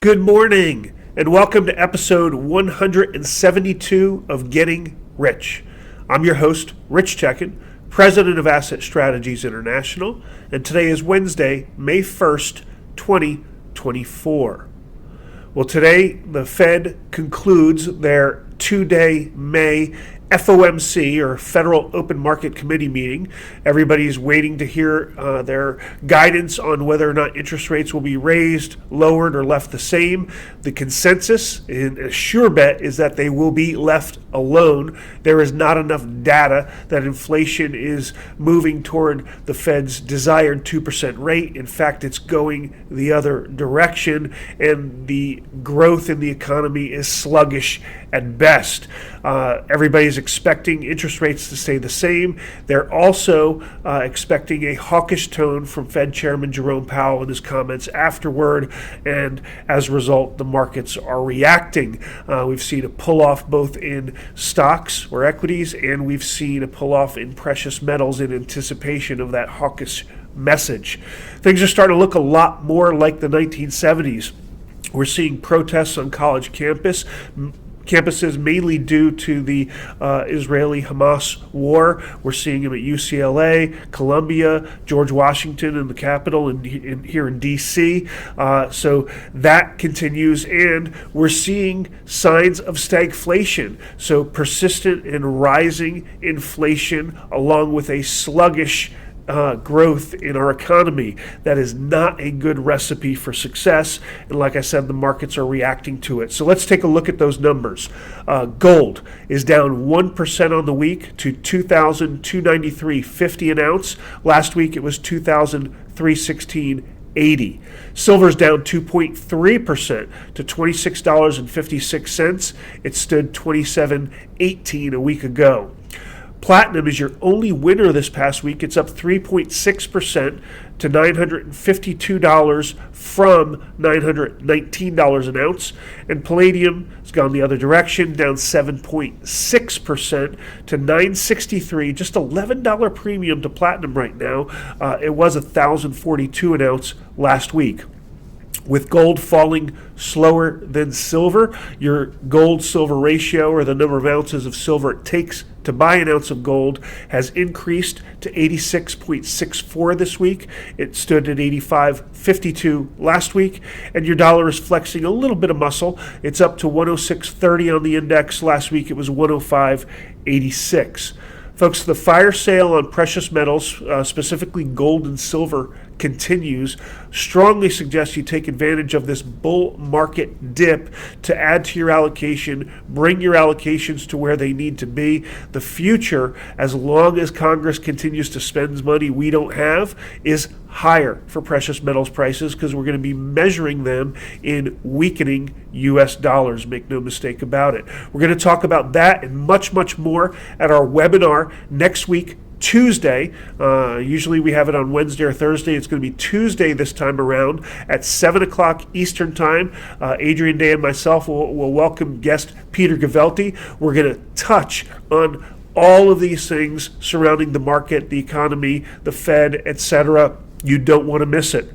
Good morning, and welcome to episode 172 of Getting Rich. I'm your host, Rich Checkan, president of Asset Strategies International, and today is Wednesday, May 1st, 2024. Well, today the Fed concludes their two-day May FOMC, or Federal Open Market Committee meeting. Everybody's waiting to hear their guidance on whether or not interest rates will be raised, lowered, or left the same. The consensus, and a sure bet, is that they will be left alone. There is not enough data that inflation is moving toward the Fed's desired 2% rate. In fact, it's going the other direction, and the growth in the economy is sluggish at best. Everybody's expecting interest rates to stay the same. They're also expecting a hawkish tone from Fed Chairman Jerome Powell in his comments afterward, and as a result, the markets are reacting. We've seen a pull-off both in stocks or equities, and we've seen a pull-off in precious metals in anticipation of that hawkish message. Things are starting to look a lot more like the 1970s. We're seeing protests on college campuses mainly due to the Israeli-Hamas war. We're seeing them at UCLA, Columbia, George Washington in the Capitol, and here in D.C. So that continues, and we're seeing signs of stagflation. So persistent and rising inflation along with a sluggish growth in our economy. That is not a good recipe for success, and like I said, the markets are reacting to it. So let's take a look at those numbers. Gold is down 1% on the week to $2,293.50 an ounce. Last week it was $2,316.80. Silver's down 2.3% to $26.56. It stood $27.18 a week ago. Platinum is your only winner this past week. It's up 3.6% to $952 from $919 an ounce. And palladium has gone the other direction, down 7.6% to $963, just $11 premium to platinum right now. It was $1,042 an ounce last week. With gold falling slower than silver, your gold-silver ratio, or the number of ounces of silver it takes to buy an ounce of gold, has increased to 86.64 this week. It stood at 85.52 last week, and your dollar is flexing a little bit of muscle. It's up to 106.30 on the index. Last week it was 105.86. Folks, the fire sale on precious metals, specifically gold and silver, continues. Strongly suggest you take advantage of this bull market dip to add to your allocation, bring your allocations to where they need to be. The future, as long as Congress continues to spend money we don't have, is higher for precious metals prices, because we're going to be measuring them in weakening U.S. dollars. Make no mistake about it. We're going to talk about that and much, much more at our webinar next week, Tuesday. Usually we have it on Wednesday or Thursday. It's going to be Tuesday this time around at 7 o'clock Eastern Time. Adrian Day and myself will welcome guest Peter Gavelti. We're going to touch on all of these things surrounding the market, the economy, the Fed, etc. You don't want to miss it.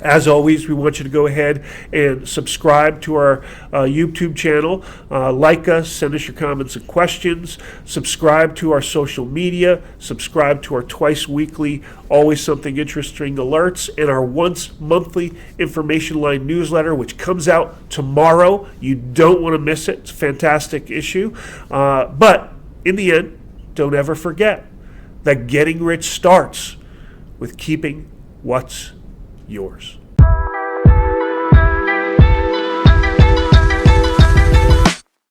As always, we want you to go ahead and subscribe to our YouTube channel. Like us, send us your comments and questions. Subscribe to our social media. Subscribe to our twice weekly, always something interesting alerts, and our once monthly information line newsletter, which comes out tomorrow. You don't want to miss it. It's a fantastic issue. But in the end, don't ever forget that getting rich starts with keeping what's yours.